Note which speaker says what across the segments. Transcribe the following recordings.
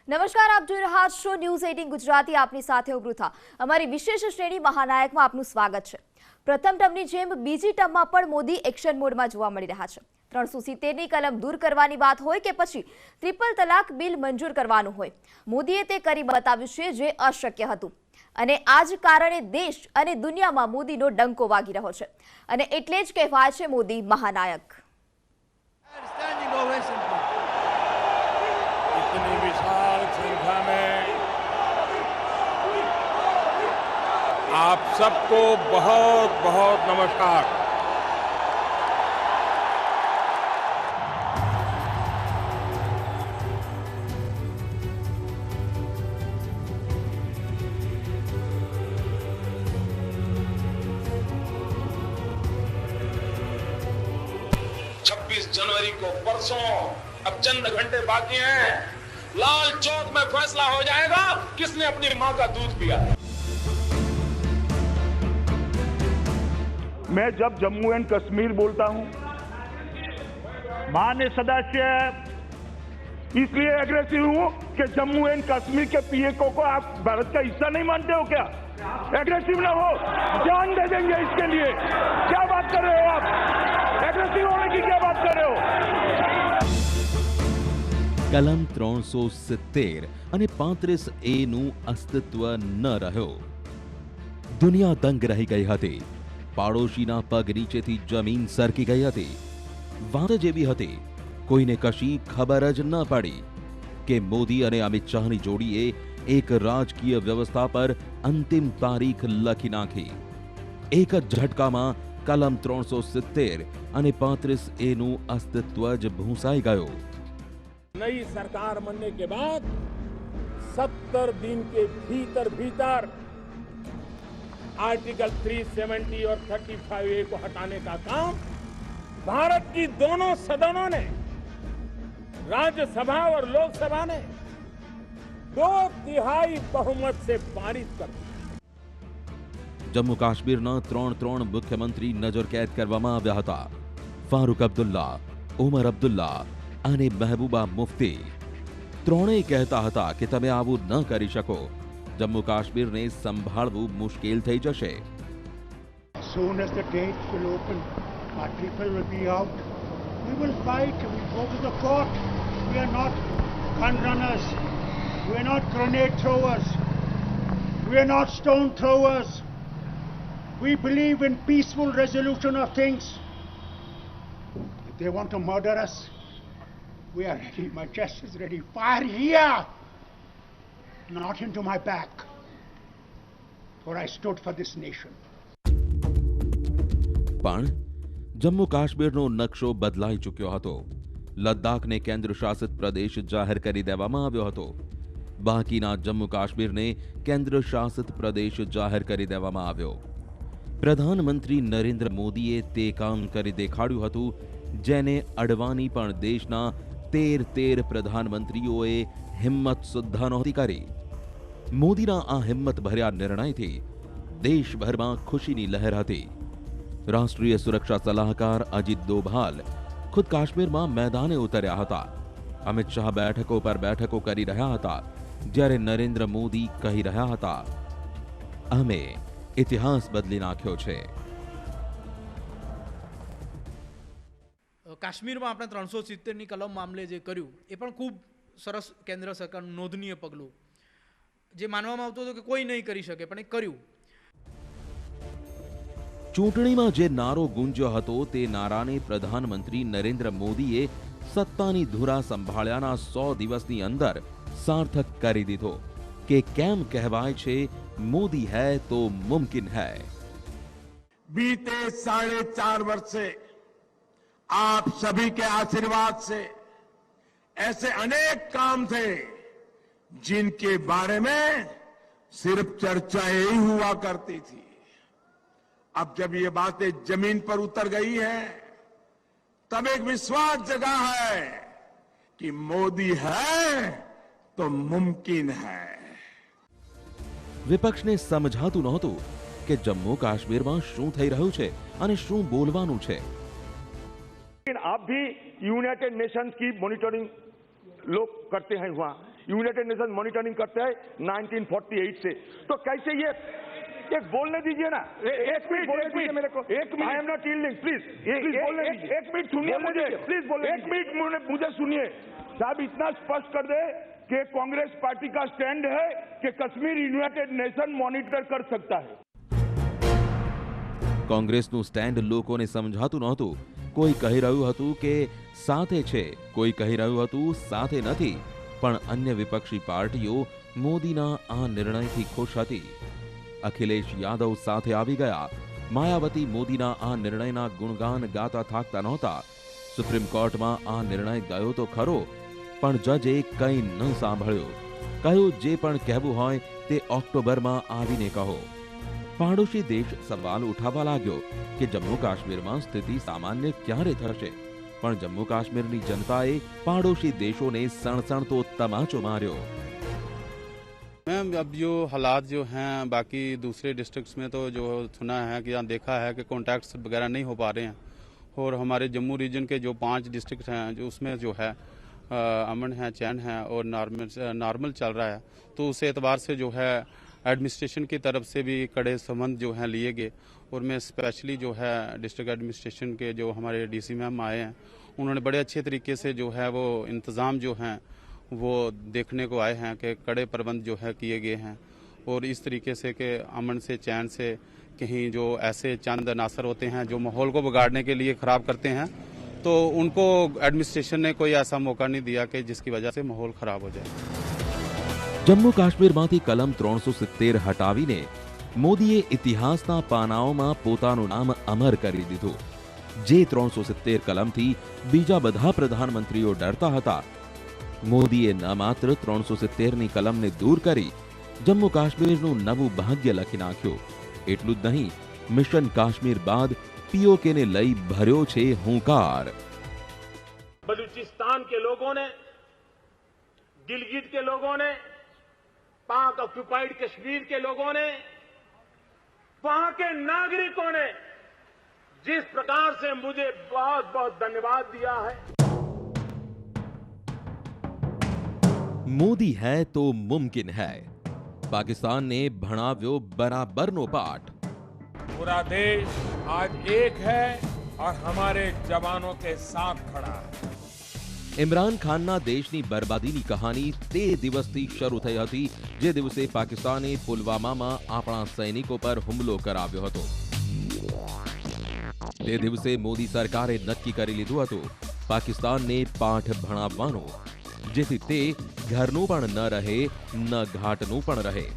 Speaker 1: નમસ્કાર, આપ જોઈ રહ્યા છો ન્યૂઝ 18 ગુજરાતી. આપની સાથે ઉભૃથા. અમારી વિશેષ શ્રેણી મહાનાયકમાં આપનું સ્વાગત છે. પ્રથમ ટર્મની જેમ બીજી ટર્મમાં પણ મોદી એક્શન મોડમાં જોવા મળી રહ્યા છે. 370ની કલમ દૂર કરવાની વાત હોય કે પછી ટ્રિપલ તલાક બિલ મંજૂર કરવાનું હોય, મોદીએ તે કરી બતાવ્યું છે જે અશક્ય હતું. અને આ જ કારણે દેશ અને દુનિયામાં મોદીનો ડંકો વાગી રહ્યો છે. અને એટલે જ કહેવાય છે મોદી મહાનાયક.
Speaker 2: इतनी विशाल संख्या में आप सबको बहुत बहुत नमस्कार।
Speaker 3: जनवरी को परसों अब चंद घंटे बाकी हैं, लाल चौक में फैसला हो जाएगा किसने अपनी मां का दूध पिया।
Speaker 4: मैं जब जम्मू एंड कश्मीर बोलता हूं, माननीय सदस्य इसलिए एग्रेसिव हूं कि जम्मू एंड कश्मीर के पीएको को आप भारत का हिस्सा नहीं मानते हो क्या? एग्रेसिव ना हो, जान दे देंगे इसके लिए। क्या बात कर रहे हो आप? एग्रेसिव होने की क्या बात कर रहे हो?
Speaker 5: કલમ 370 અને 35A નું અસ્તિત્વ ન રહ્યો. દુનિયા દંગ રહી ગઈ હતી. પાડોશીના પગ નીચેથી જમીન સરકી ગઈ હતી. વાત જ એવી હતી, કોઈને કશી ખબર જ ન પડી કે મોદી અને અમિત શાહની જોડીએ એક રાજકીય વ્યવસ્થા પર અંતિમ તારીખ લખી નાખી. એક જ ઝટકામાં કલમ 370 અને 35A નું અસ્તિત્વ જ ભૂંસાઈ ગયો.
Speaker 2: नई सरकार बनने के बाद 70 दिन के भीतर भीतर आर्टिकल 370 और 35A को हटाने का काम भारत की दोनों सदनों ने, राज्यसभा और लोकसभा ने 2/3 बहुमत से पारित कर दिया.
Speaker 5: जम्मू काश्मीરના 3 મુખ્યમંત્રી નજરકેદ કરવામાં આવ્યા હતા. ફારૂક અબ્દુલ્લા, ઉમર અબ્દુલ્લા અને મહેબૂબા મુફ્તી. ત્રણેય કહેતા હતા કે તમે આવું ન કરી શકો. જમ્મુ કાશ્મીરને સંભાળવું મુશ્કેલ થઈ જશે.
Speaker 6: As soon as the gates will open, our people will be out. We will fight. We will go to the court. We are not gun runners. We are not grenade throwers. We are not stone throwers. We believe in peaceful resolution of things. If they want to murder us, we are ready. My chest is ready. Fire here, not into my back. For I stood for this nation.
Speaker 5: પણ જમ્મુ કાશ્મીરનો નકશો બદલાઈ ચૂક્યો હતો. લદ્દાખને કેન્દ્ર શાસિત પ્રદેશ જાહેર કરી દેવામાં આવ્યો હતો. બાકીના જમ્મુ કાશ્મીરને કેન્દ્ર શાસિત પ્રદેશ જાહેર કરી દેવામાં આવ્યો. પ્રધાનમંત્રી નરેન્દ્ર મોદીએ તે કામ કરી દેખાડ્યું હતું જેને અડવાની પણ દેશના 13 પ્રધાનમંત્રીઓએ હિંમત સુદ્ધા નહોતી કરી. મોદીના આ હિંમત ભર્યા નિર્ણયથી દેશભરમાં ખુશીની લહેર હતી. રાષ્ટ્રીય સુરક્ષા સલાહકાર અજીત દોભાલ ખુદ કાશ્મીરમાં મેદાને ઉતર્યા હતા. અમિત શાહ બેઠકો પર બેઠકો કરી રહ્યા હતા, જ્યારે નરેન્દ્ર મોદી કહી રહ્યા હતા, અમે ઇતિહાસ બદલી નાખ્યો છે.
Speaker 7: કાશ્મીરમાં આપણે 370ની કલમ મામલે જે કર્યું એ પણ ખૂબ સરસ કેન્દ્ર સરકારનું નોંધનીય પગલું, જે માનવામાં આવતું હતું કે કોઈ નહીં કરી શકે પણ એ કર્યું.
Speaker 5: ચૂંટણીમાં જે નારો ગુંજ્યો હતો તે નારાને પ્રધાનમંત્રી નરેન્દ્ર મોદીએ સત્તાની ધુરા સંભાળ્યાના 100 દિવસની અંદર સાર્થક કરી દીધો કે કેમ કહેવાય છે, મોદી હૈ તો મુમકિન હૈ.
Speaker 8: बीते 4.5 वर्ष से आप सभी के आशीर्वाद से ऐसे अनेक काम थे जिनके बारे में सिर्फ चर्चा ही हुआ करती थी. अब जब ये बातें जमीन पर उतर गई है तब एक विश्वास जगा है कि मोदी है तो मुमकिन है.
Speaker 5: વિપક્ષને સમજાતું નહોતું કે જમ્મુ કાશ્મીરમાં શું થઈ રહ્યું છે અને શું બોલવાનું છે.
Speaker 4: लेकिन आप भी यूनाइटेड नेशंस की मॉनिटरिंग लोग करते हैं वहाँ, यूनाइटेड नेशन मॉनिटरिंग करते हैं 1948 से। तो कैसे ये एक बोलने दीजिए ना, एक मिनट बोलने दीजिए मेरे को, एक minute. I am not yielding, please बोलने दीजिए, एक मिनट सुनिए मुझे, प्लीज बोलने, एक मिनट मुझे सुनिए। साहब इतना स्पष्ट कर दे कि कांग्रेस पार्टी का स्टैंड है कि कश्मीर यूनाइटेड नेशन मॉनिटर कर सकता है।
Speaker 5: કોંગ્રેસનું સ્ટેન્ડ લોકોને સમજાતું નહોતું। કોઈ કહી રહ્યું હતું કે સાથે છે, કોઈ કહી રહ્યું હતું સાથે નથી, પણ અન્ય વિપક્ષી પાર્ટીઓ મોદીના આ નિર્ણયથી ખુશ હતી। અખિલેશ યાદવ સાથે આવી ગયા। માયાવતી મોદીના આ નિર્ણયના ગુણગાન ગાતા થાકતા નહોતા। સુપ્રીમ કોર્ટમાં આ નિર્ણય ગયો તો ખરો, પણ જજે કંઈ ન સાંભળ્યો। કહ્યું જે પણ કહેવું હોય તે ઓક્ટોબરમાં આવીને કહો। પાડોશી દેશ સવાલ ઉઠાવવા લાગ્યો કે જમ્મુ કાશ્મીરમાં સ્થિતિ સામાન્ય ક્યારે થશે, પણ જમ્મુ કાશ્મીરની જનતાએ પાડોશી દેશોને સણસણતો તમાચો માર્યો।
Speaker 9: मैम अब जो हालात जो हैं बाकी दूसरे डिस्ट्रिक्ट्स में तो जो सुना है कि यहाँ देखा है कि कॉन्टैक्ट्स वगैरह नहीं हो पा रहे हैं, और हमारे जम्मू रीजन के जो 5 डिस्ट्रिक्ट हैं जो उसमें जो है अमन है, चैन है और नॉर्मल चल रहा है। तो उस एतबार से जो है एडमिनिस्ट्रेशन की तरफ से भी कड़े संबंध जो हैं लिए गए, और मैं स्पेशली जो है डिस्ट्रिक्ट एडमिनिस्ट्रेशन के जो हमारे डीसी मैम आए हैं उन्होंने बड़े अच्छे तरीके से जो है वो इंतज़ाम जो हैं वो देखने को आए हैं कि कड़े प्रबंध जो है किए गए हैं, और इस तरीके से कि अमन से चैन से कहीं जो ऐसे चंद अनासर होते हैं जो माहौल को बिगाड़ने के लिए ख़राब करते हैं, तो उनको एडमिनिस्ट्रेशन ने कोई ऐसा मौका नहीं दिया कि जिसकी वजह से माहौल ख़राब हो जाए।
Speaker 5: જમ્મુ કાશ્મીરમાંથી કલમ 370 હટાવીને મોદીએ ઇતિહાસના પાનાઓમાં પોતાનું નામ અમર કરી દીધું। જે 370 કલમથી બીજા બધા પ્રધાનમંત્રીઓ ડરતા હતા, મોદીએ ન માત્ર 370ની કલમને દૂર કરી, જમ્મુ કાશ્મીરનું નવું ભાગ્ય લખી નાખ્યું। એટલું જ નહીં, મિશન કાશ્મીર બાદ પીઓકેને લઈ ભર્યો છે હુંકાર।
Speaker 2: बलूचिस्तान के लोगों ने, गिलगित के लोगों ने, पाक ऑक्युपाइड कश्मीर के लोगों ने, वहां के नागरिकों ने जिस प्रकार से मुझे बहुत बहुत धन्यवाद दिया है।
Speaker 5: मोदी है तो मुमकिन है। पाकिस्तान ने भणाव्यो बराबरनो पाठ।
Speaker 2: पूरा देश आज एक है और हमारे जवानों के साथ खड़ा है।
Speaker 5: ઇમરાન ખાનના દેશની બરબાદીની કહાની તે દિવસથી શરૂ થઈ હતી જે દિવસે પાકિસ્તાને પુલવામામાં આપણા સૈનિકો પર હુમલો કરાવ્યો હતો। તે દિવસે મોદી સરકારે નક્કી કરી લીધું હતું પાકિસ્તાનને પાઠ ભણાવવાનો, જેથી તે ઘરનું પણ ન રહે ન ઘાટનું પણ રહે।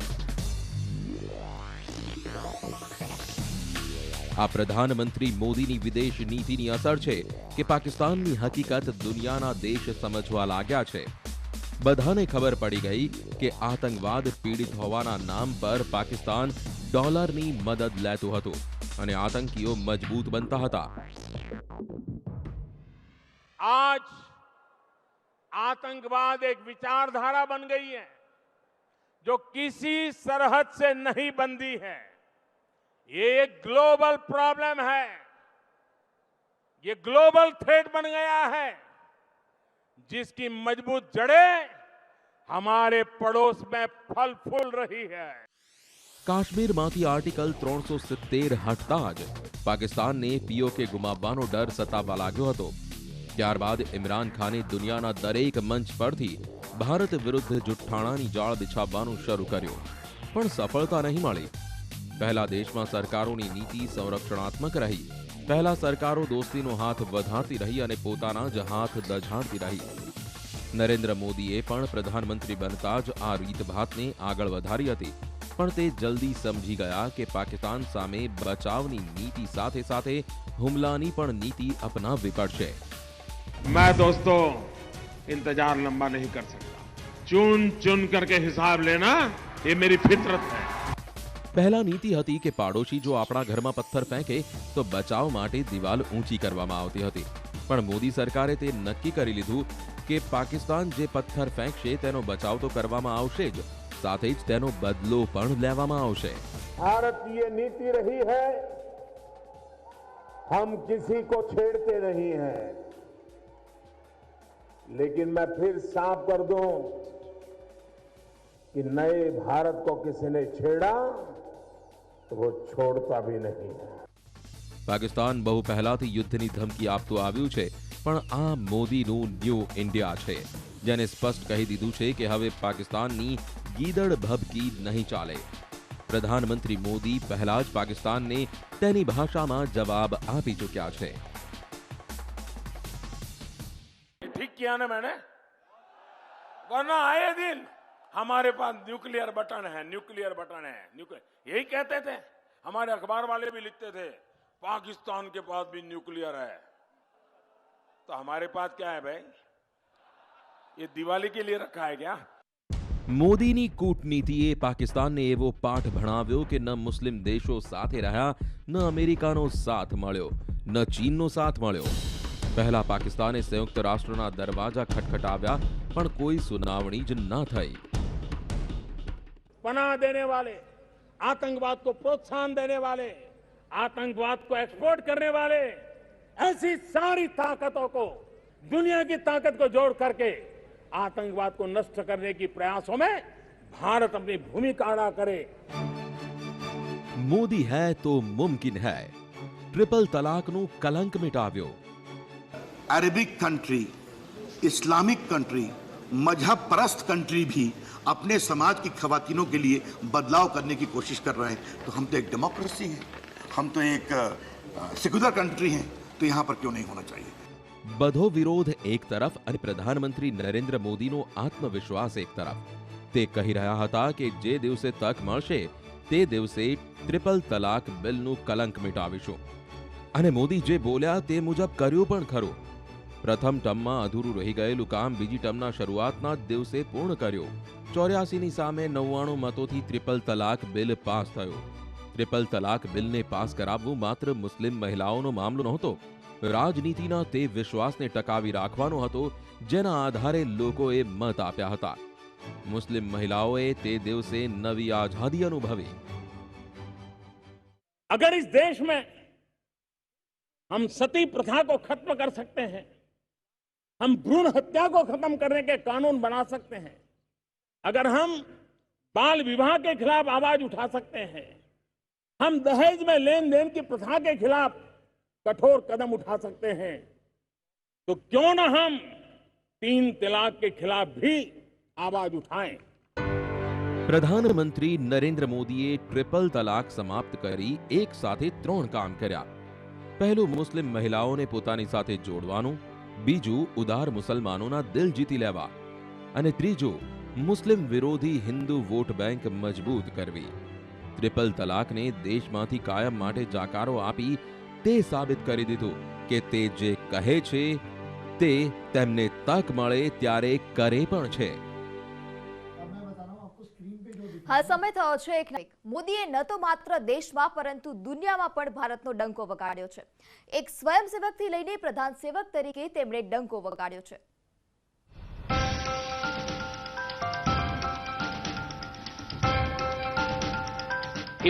Speaker 5: આ પ્રધાનમંત્રી મોદીની વિદેશ નીતિની અસર છે કે પાકિસ્તાનની હકીકત દુનિયાના દેશ સમજવા लाग्या છે। બધાને ખબર પડી ગઈ કે આતંકવાદ પીડિત હોવાના નામ પર પાકિસ્તાન ડોલરની મદદ લેતું હતું અને આતંકીઓ મજબૂત બનતા હતા।
Speaker 2: आज आतंकवाद एक विचारधारा बन गई है जो किसी सरहद से नहीं बंधी है। ये एक ग्लोबल प्रॉब्लम है, ये ग्लोबल थ्रेट बन गया है जिसकी मजबूत जड़ें हमारे पड़ोस में फल फूल रही है।
Speaker 5: કાશ્મીરમાંથી આર્ટિકલ 370 હટતા જ પાકિસ્તાનને પીઓકે ગુમાવવાનો ડર સતાવવા લાગ્યો હતો। ત્યારબાદ ઇમરાન ખાને દુનિયાના દરેક મંચ પરથી ભારત વિરુદ્ધ જુઠ્ઠાણાની જાળ બિછાવવાનું શરૂ કર્યું, પણ સફળતા નહીં મળી। પહેલા દેશમાં સરકારોની નીતિ સંરક્ષણાત્મક રહી। પહેલા સરકારો દોસ્તીનો હાથ વધારતી રહી અને પોતાના જ હાથ દઝાડતી રહી। નરેન્દ્ર મોદીએ પણ પ્રધાનમંત્રી બનતા જ આ રીતભાતને આગળ વધારી હતી, પણ તે જલ્દી સમજી ગયા કે પાકિસ્તાન સામે બચાવની નીતિ સાથે સાથે હુમલાની પણ નીતિ અપનાવવી પડશે।
Speaker 2: मैं दोस्तों इंतजार लंबा नहीं कर सकता। चुन चुन करके हिसाब लेना ये मेरी फितरत है।
Speaker 5: પહેલા નીતિ હતી કે પાડોશી જો આપણા ઘરમાં પથ્થર ફેંકે તો બચાવ માટે દિવાલ ઊંચી કરવામાં આવતી હતી, પણ મોદી સરકારે તે નક્કી કરી લીધું કે પાકિસ્તાન જે પથ્થર ફેંકશે તેનો બચાવ તો કરવામાં આવશે જ, સાથે જ તેનો બદલો પણ લેવામાં આવશે।
Speaker 2: भारत की ये नीति रही है, हम किसी को छेड़ते नहीं हैं, लेकिन मैं फिर साफ कर दूं कि नए भारत को किसी ने छेड़ा तो वो छोड़ता भी नहीं है।
Speaker 5: પાકિસ્તાન બહુ પહેલાથી યુદ્ધની ધમકી આપતું આવ્યું છે, પણ આ મોદીનું ન્યૂ ઇન્ડિયા છે, જેને સ્પષ્ટ કહી દીધું છે કે હવે પાકિસ્તાનની ગીદડ ભભકી નહીં ચાલે। પ્રધાનમંત્રી મોદી પહેલા જ પાકિસ્તાનને તેની ભાષામાં જવાબ આપી ચૂક્યા છે।
Speaker 2: ठीक किया ना मैंने, वरना आए दिन हमारे पास न्यूक्लियर बटन है, न्यूक्लियर बटन है, यही कहते थे हमारे अखबार वाले भी लिखते थे पाकिस्तान के पास भी न्यूक्लियर है। तो हमारे पास क्या है भाई, ये दिवाली के लिए रखा है क्या?
Speaker 5: મોદીની કૂટનીતિએ પાકિસ્તાનને એવો પાઠ ભણાવ્યો કે ન મુસ્લિમ દેશો સાથે રહ્યા, ન અમેરિકાનો સાથ મળ્યો, ન ચીનનો સાથ મળ્યો। પહેલા પાકિસ્તાને સંયુક્ત રાષ્ટ્રના દરવાજા ખટખટાવ્યા, પણ કોઈ સુનાવણી જ ન થઈ।
Speaker 2: पनाह देने वाले, आतंकवाद को प्रोत्साहन देने वाले, आतंकवाद को एक्सपोर्ट करने वाले, ऐसी सारी ताकतों को, दुनिया की ताकत को जोड़ करके आतंकवाद को नष्ट करने की प्रयासों में भारत अपनी भूमिका अदा करे।
Speaker 5: मोदी है तो मुमकिन है, ट्रिपल तलाकનું કલંક મિટાવ્યો।
Speaker 10: अरबिक कंट्री, इस्लामिक कंट्री, मजहब परस्त कंट्री भी अपने समाज की खवातीनों के लिए बदलाव करने की कोशिश कर रहे हैं। तो हम तो एक डेमोक्रेसी हैं, हम तो एक सेक्युलर कंट्री हैं, तो यहाँ पर क्यों नहीं होना चाहिए?
Speaker 5: બધો વિરોધ એક તરફ અને પ્રધાનમંત્રી નરેન્દ્ર મોદીનો આત્મવિશ્વાસ એક તરફ। તે કહી રહ્યા હતા કે જે દિવસે તક મળશે તે દિવસે ટ્રિપલ તલાક બિલનું કલંક મિટાવીશું, અને મોદી જે બોલ્યા તે મુજબ કર્યું પણ ખરું। પ્રથમ ટર્મમાં અધૂરું રહી ગયેલું કામ બીજી ટર્મના શરૂઆતના જ દિવસે પૂર્ણ કર્યું। 84ની સામે 99 મતોથી ટ્રિપલ તલાક બિલ પાસ થયો। ટ્રિપલ તલાક બિલને પાસ કરાવવું માત્ર મુસ્લિમ મહિલાઓનો મામલો નહોતો, રાજનીતિના તે વિશ્વાસને ટકાવી રાખવાનો હતો જેના આધારે લોકોએ મત આપ્યા હતા। મુસ્લિમ મહિલાઓએ તે દિવસે નવી આઝાદી અનુભવી।
Speaker 2: अगर इस देश में हम सती प्रथा को खत्म कर सकते हैं, हम भ्रूण हत्या को खत्म करने के कानून बना सकते हैं, अगर हम बाल विवाह के खिलाफ आवाज उठा सकते हैं, हम दहेज में लेन देन की प्रथा के खिलाफ कठोर कदम उठा सकते हैं, तो क्यों ना हम 3 तलाक के खिलाफ भी आवाज उठाएं।
Speaker 5: પ્રધાનમંત્રી નરેન્દ્ર મોદીએ ટ્રિપલ તલાક સમાપ્ત કરી એક સાથે 3 કામ કર્યા। પહેલું, મુસ્લિમ મહિલાઓને પોતાની સાથે જોડવાનું, બીજું, ઉદાર મુસલમાનોના દિલ જીતી લેવા, અને ત્રીજું, મુસ્લિમ વિરોધી હિન્દુ વોટ બેંક મજબૂત કરવી। ટ્રિપલ તલાકને દેશમાંથી કાયમ માટે જાકારો આપી તે સાબિત કરી દીધું કે તે જે કહે છે તે તેમને તક મળે ત્યારે કરે પણ છે।
Speaker 1: હા, સમય થયો છે એક મોદીએ ન તો માત્ર દેશમાં પરંતુ દુનિયામાં પણ ભારતનો ડંકો વગાડ્યો છે। એક સ્વયંસેવકથી લઈને પ્રધાન સેવક તરીકે તેમણે ડંકો વગાડ્યો છે।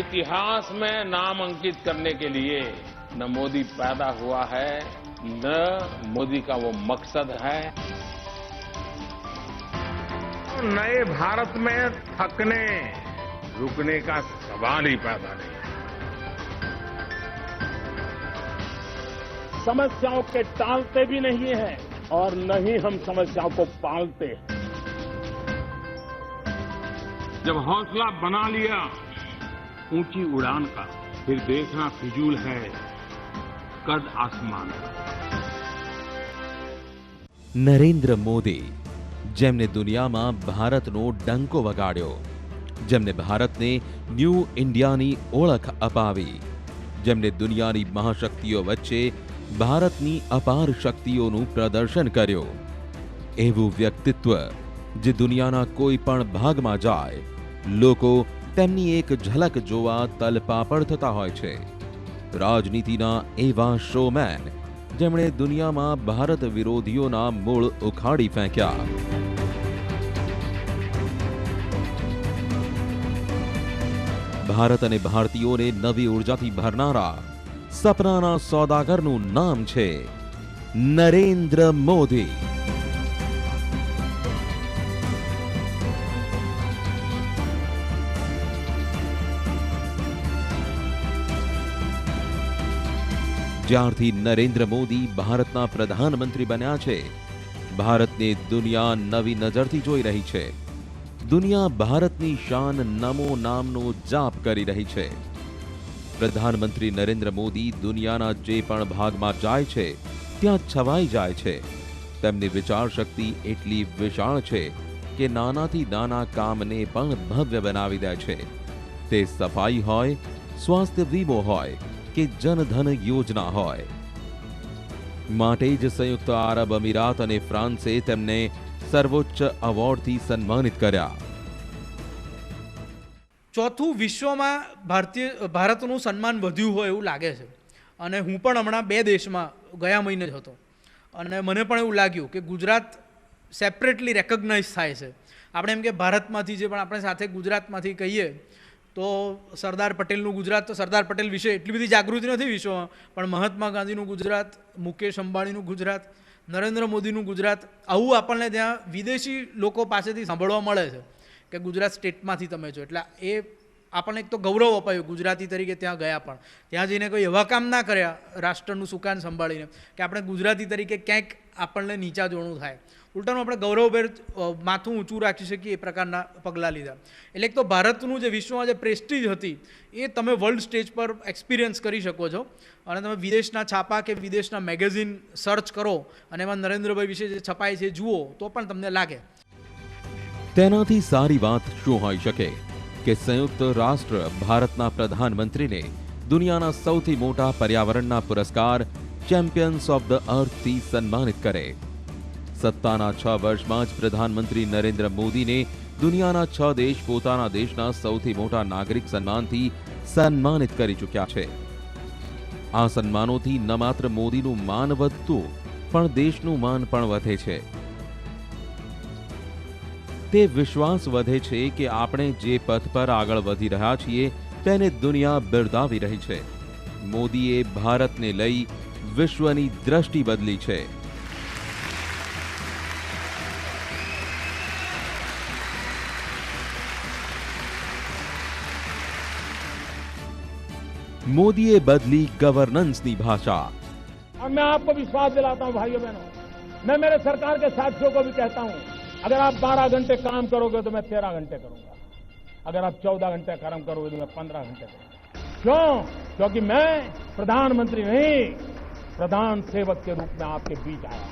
Speaker 3: इतिहास में नाम अंकित करने के लिए न मोदी पैदा हुआ है, न मोदी का वो मकसद है।
Speaker 2: नए भारत में थकने रुकने का सवाल ही पैदा नहीं है। समस्याओं के टालते भी नहीं है और न ही हम समस्याओं को पालते हैं। जब हौसला बना लिया ऊंची उड़ान का, फिर देखना फिजूल है कद आसमान का।
Speaker 5: નરેન્દ્ર મોદી, જેમને દુનિયામાં ભારતનો ડંકો વગાડ્યો, જેમને ભારતને ન્યૂ ઇન્ડિયાની ઓળખ અપાવી, જેમને દુનિયાની મહાશક્તિઓ વચ્ચે ભારતની અપાર શક્તિઓનું પ્રદર્શન કર્યું, એવું વ્યક્તિત્વ જે દુનિયાના કોઈ પણ ભાગમાં જાય લોકો તેમની એક ઝલક જોવા તલપાપડ થતા હોય છે। રાજનીતિના એવા શોમેન જેમણે દુનિયામાં ભારત વિરોધીઓના મૂળ ઉખાડી ફેંક્યા। ભારત અને ભારતીયોને નવી ઉર્જાથી ભરનારા સપનાના સોદાગરનું નામ છે નરેન્દ્ર મોદી। જ્યારથી નરેન્દ્ર મોદી ભારતના પ્રધાનમંત્રી બન્યા છે, ભારતને દુનિયા નવી નજરથી જોઈ રહી છે. દુનિયા ભારતની શાન નમો નામનો જાપ કરી રહી છે. પ્રધાનમંત્રી નરેન્દ્ર મોદી દુનિયાના જે પણ ભાગમાં જાય છે ત્યાં છવાઈ જાય છે. તેમની વિચાર શક્તિ એટલી વિશાળ છે કે નાનાથી નાના કામને પણ ભવ્ય બનાવી દે છે. તે સફાઈ હોય, સ્વાસ્થ્ય વીમો હોય કે જનધન યોજના હોય. માટે જ સંયુક્ત આરબ અમીરાત અને ફ્રાન્સે તેમને સર્વોચ્ચ એવોર્ડથી સન્માનિત કર્યા.
Speaker 7: ચોથું, વિશ્વમાં ભારતનું સન્માન વધ્યું હોય એવું લાગે છે. અને હું પણ હમણાં 2 દેશમાં ગયા મહિને જ હતો અને મને પણ એવું લાગ્યું કે ગુજરાત સેપરેટલી રેકગ્નાઇઝ થાય છે. આપણે એમ કે ભારતમાંથી જે પણ આપણે સાથે ગુજરાતમાંથી કહીએ તો સરદાર પટેલનું ગુજરાત, તો સરદાર પટેલ વિશે એટલી બધી જાગૃતિ નથી વિશ્વમાં, પણ મહાત્મા ગાંધીનું ગુજરાત, મુકેશ અંબાણીનું ગુજરાત, નરેન્દ્ર મોદીનું ગુજરાત, આવું આપણને ત્યાં વિદેશી લોકો પાસેથી સાંભળવા મળે છે કે ગુજરાત સ્ટેટમાંથી તમે છો. એટલે એ આપણને એક તો ગૌરવ અપાયું ગુજરાતી તરીકે ત્યાં ગયા, પણ ત્યાં જઈને કોઈ એવા કામ ના કર્યા રાષ્ટ્રનું સુકાન સંભાળીને કે આપણે ગુજરાતી તરીકે ક્યાંક આપણને નીચા જોણું થાય. ઉલટાનું આપણે ગૌરવભેર માથું ઊંચું રાખી શકીએ એ પ્રકારના પગલાં લીધા. એટલે એક તો ભારતનું જે વિશ્વમાં જે પ્રેસ્ટીજ હતી એ તમે વર્લ્ડ સ્ટેજ પર એક્સપિરિયન્સ કરી શકો છો. અને તમે વિદેશના છાપા કે વિદેશના મેગેઝિન સર્ચ કરો અને એમાં નરેન્દ્રભાઈ વિશે જે છપાય છે જુઓ તો પણ તમને લાગે.
Speaker 5: તેનાથી સારી વાત શું હોઈ શકે કે સંયુક્ત રાષ્ટ્ર ભારતના પ્રધાનમંત્રીને દુનિયાના સૌથી મોટા પર્યાવરણના પુરસ્કાર ચેમ્પિયન્સ ઓફ ધ અર્થથી સન્માનિત કરે. સત્તાના 6 વર્ષમાં જ પ્રધાનમંત્રી નરેન્દ્ર મોદીને દુનિયાના 6 દેશ પોતાના દેશના સૌથી મોટા નાગરિક સન્માનથી સન્માનિત કરી ચૂક્યા છે. આ સન્માનોથી ન માત્ર મોદીનું માન વધતું પણ દેશનું માન પણ વધે છે. તે વિશ્વાસ વધે છે કે આપણે જે પથ પર આગળ વધી રહ્યા છીએ તેને દુનિયા બિરદાવી રહી છે. મોદીએ ભારતને લઈ વિશ્વની દ્રષ્ટિ બદલી છે. मोदी बदली गवर्नेंसनी भाषा.
Speaker 2: और मैं आपको विश्वास दिलाता हूं भाइयों बहनों, मैं मेरे सरकार के साथियों को भी कहता हूं, अगर आप 12 घंटे काम करोगे तो मैं 13 घंटे करूंगा, अगर आप 14 घंटे काम करोगे तो मैं 15 घंटे करूंगा. क्यों? क्योंकि मैं प्रधानमंत्री नहीं, प्रधान सेवक के रूप में आपके बीच आया.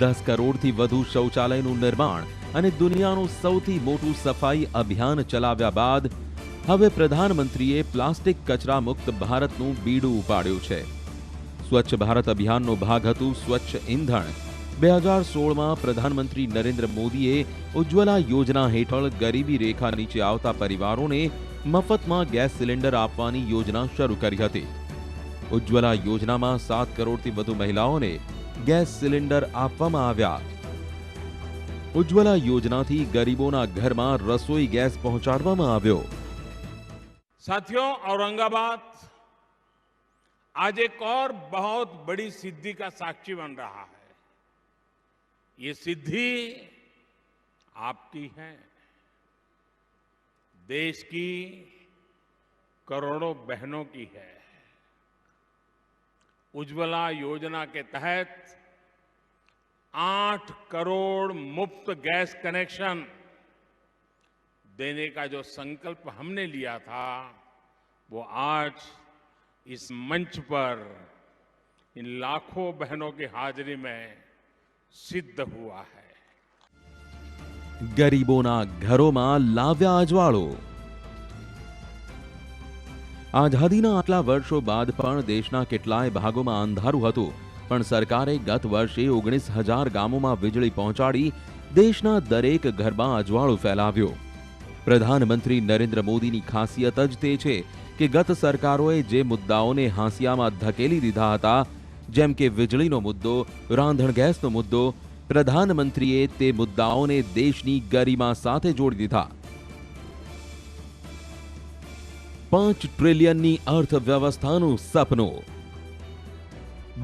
Speaker 5: 10 કરોડથી વધુ શૌચાલયનું નિર્માણ અને દુનિયાનું સૌથી મોટું સફાઈ અભિયાન ચલાવ્યા બાદ હવે પ્રધાનમંત્રીએ પ્લાસ્ટિક કચરા મુક્ત ભારતનું બીડું ઉપાડ્યું છે. સ્વચ્છ ભારત અભિયાનનો ભાગ હતું સ્વચ્છ ઇંધણ. 2016માં પ્રધાનમંત્રી નરેન્દ્ર મોદીએ ઉજ્જવલા યોજના હેઠળ ગરીબી રેખા નીચે આવતા પરિવારોને મફતમાં ગેસ સિલિન્ડર આપવાની યોજના શરૂ કરી હતી. ઉજ્જવલા યોજનામાં 7 કરોડથી વધુ મહિલાઓને ગેસ સિલિન્ડર આપવામાં આવ્યા. ઉજ્જવલા યોજનાથી ગરીબોના ઘરમાં રસોઈ ગેસ પહોંચાડવામાં આવ્યો.
Speaker 2: साथियों, औरंगाबाद आज एक और बहुत बड़ी सिद्धि का साक्षी बन रहा है. ये सिद्धि आपकी है, देश की करोड़ों बहनों की है. उज्ज्वला योजना के तहत 8 करोड़ मुफ्त गैस कनेक्शन देने का जो संकल्प हमने लिया था वो आज इस मंच पर इन लाखों बहनों की हाजिरी में सिद्ध हुआ है.
Speaker 5: ગરીબોના ઘરોમાં લાવ્યા અજવાળો. આઝાદીના આટલા વર્ષો બાદ પણ દેશના કેટલાય ભાગોમાં અંધારું હતું, પણ સરકારે ગત વર્ષે 19,000 ગામોમાં વીજળી પહોંચાડી દેશના દરેક ઘરમાં અજવાળું ફેલાવ્યો. પ્રધાનમંત્રી નરેન્દ્ર મોદીની ખાસિયત જ તે છે કે ગત સરકારોએ જે મુદ્દાઓને હાંસિયામાં ધકેલી દીધા હતા, જેમ કે વીજળીનો મુદ્દો, રાંધણ ગેસનો મુદ્દો, પ્રધાનમંત્રીએ તે મુદ્દાઓને દેશની ગરિમા સાથે જોડી દીધા. 5 ટ્રિલિયનની અર્થવ્યવસ્થાનું સપનું.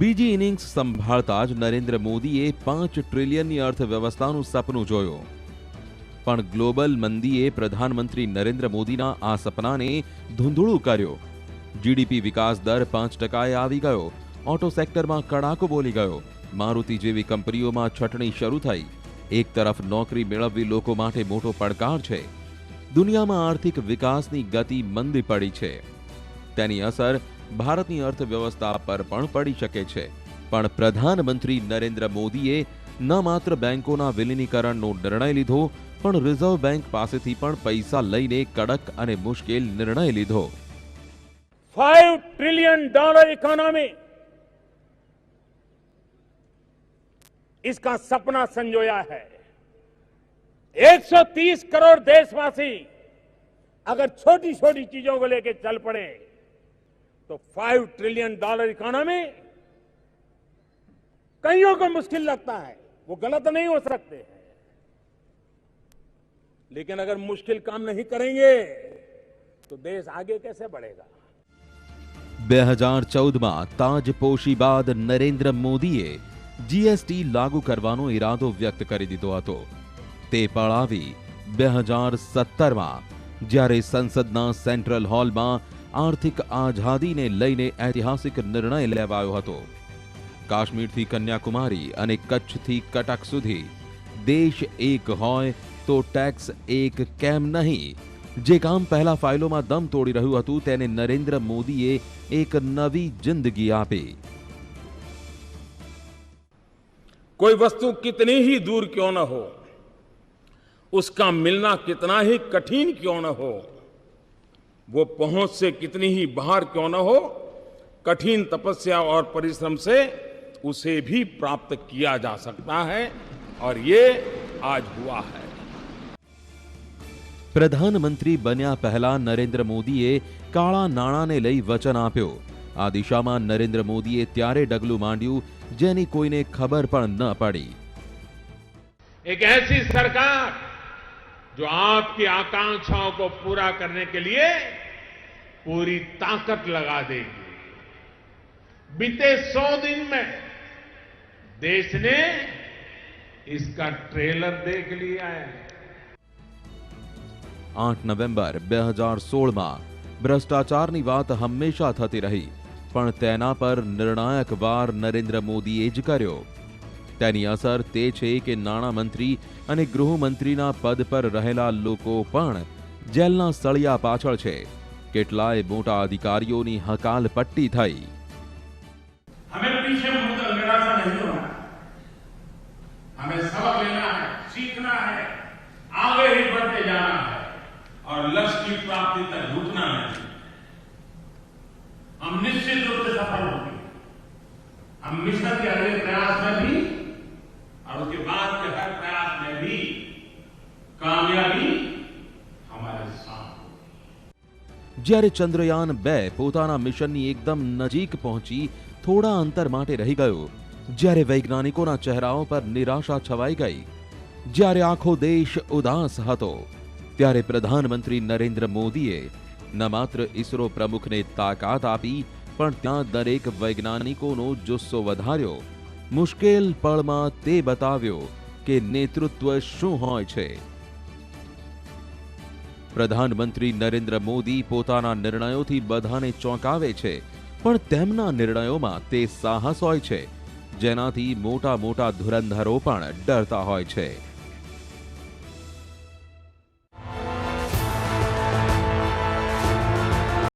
Speaker 5: બીજી ઇનિંગ્સ સંભાળતા જ નરેન્દ્ર મોદીએ 5 ટ્રિલિયનની અર્થવ્યવસ્થાનું સપનું જોયું. પણ ગ્લોબલ મંદીએ પ્રધાનમંત્રી નરેન્દ્ર મોદીના આ સપનાને ધૂંધળું કર્યો. જીડીપી વિકાસ દર 5%એ આવી ગયો ઓટો સેક્ટરમાં કડાકો બોલી ગયો. મારુતિ જેવી કંપનીઓમાં છટણી શરૂ થઈ. એક તરફ નોકરી મેળવવી લોકો માટે મોટો પડકાર છે. દુનિયામાં આર્થિક વિકાસની ગતિ મંદી પડી છે. તેની અસર ભારતની અર્થવ્યવસ્થા પર પણ પડી શકે છે. પણ પ્રધાનમંત્રી નરેન્દ્ર મોદીએ ન માત્ર બેંકોના વિલીનીકરણનો નિર્ણય લીધો, પણ રિઝર્વ બેંક પાસેથી પણ પૈસા લઈને કડક અને મુશ્કેલ નિર્ણય લીધો.
Speaker 2: $5 ट्रिलियन इकोनॉमी, इसका सपना संजोया है. 130 करोड़ देशवासी अगर छोटी छोटी चीजों को लेकर चल पड़े तो $5 ट्रिलियन इकोनॉमी कईयों को मुश्किल लगता है, वो गलत नहीं हो सकते हैं, लेकिन अगर मुश्किल काम नहीं करेंगे तो देश आगे कैसे बढ़ेगा.
Speaker 5: 2014માં તાજપોશી બાદ નરેન્દ્ર મોદીએ જીએસટી લાગુ કરવાનો ઈરાદો વ્યક્ત કરી દીધો હતો. તે પળાવી 2017માં જ્યારે સંસદના સેન્ટ્રલ હોલમાં આર્થિક આઝાદીને લઈને ઐતિહાસિક નિર્ણય લેવાયો હતો. કાશ્મીરથી કન્યાકુમારી અને કચ્છથી કટક સુધી દેશ એક હોય તો ટેક્સ એક કેમ નહીં? જે કામ પહેલા ફાઇલોમાં દમ તોડી રહ્યું હતું તેને નરેન્દ્ર મોદીએ એક નવી જિંદગી આપી.
Speaker 2: कोई वस्तु कितनी ही दूर क्यों न हो, उसका मिलना कितना ही कठिन क्यों न हो, वो पहुंच से कितनी ही बाहर क्यों न हो, कठिन तपस्या और परिश्रम से उसे भी प्राप्त किया जा सकता है, और ये आज हुआ है.
Speaker 5: પ્રધાનમંત્રી બન્યા પહેલા નરેન્દ્ર મોદીએ કાળા નાણાંને લઈ વચન આપ્યો. આ દિશામાં નરેન્દ્ર મોદીએ ત્યારે ડગલું માંડ્યું જેની કોઈને ખબર પણ ન પડી.
Speaker 3: एक ऐसी सरकार जो आपकी आकांक्षाओं को पूरा करने के लिए पूरी ताकत लगा देगी. बीते 100 दिन में देश ने इसका ट्रेलर देख लिया है.
Speaker 5: 8 નવેમ્બર 2016માં ભ્રષ્ટાચારની વાત હંમેશા થતી રહી, પણ તેના પર નિર્ણાયક વાર નરેન્દ્ર મોદીએ જ કર્યો. તેની અસર તે છે કે નાણામંત્રી અને ગૃહમંત્રીના પદ પર રહેલા લોકો પણ જેલના સળિયા પાછળ છે. કેટલાય મોટા અધિકારીઓની હકાલપટ્ટી થઈ.
Speaker 3: हमें पीछे मुड़कर निराशा नहीं होना, हमें सबक लेना है, सीखना है, आगे ही बढ़ते जाना है और लक्ष्य की प्राप्ति तक रुकना नहीं. हम निश्चित रूप से सफल होंगे. हम मिशन के अगले प्रयास में भी और उसके बाद के हर प्रयास में भी कामयाबी हमारे साथ होगी.
Speaker 5: જ્યારે ચંદ્રયાન 2 પોતાના મિશનની એકદમ નજીક પહોંચી થોડા અંતર માટે રહી ગયો, જ્યારે વૈજ્ઞાનિકોના ચહેરાઓ પર નિરાશા છવાઈ ગઈ, જ્યારે આખો દેશ ઉદાસ હતો, ત્યારે પ્રધાનમંત્રી નરેન્દ્ર મોદીએ ન માત્ર ઇસરો પ્રમુખને તાકાત આપી, પણ ત્યાં દરેક વૈજ્ઞાનિકોનો જુસ્સો વધાર્યો. મુશ્કેલ પળમાં તે બતાવ્યો કે નેતૃત્વ શું હોય છે. પ્રધાનમંત્રી નરેન્દ્ર મોદી પોતાના નિર્ણયોથી બધાને ચોંકાવે છે, પણ તેમના નિર્ણયોમાં તે સાહસ હોય છે જેનાથી મોટા મોટા ધુરંધરો પણ ડરતા હોય છે.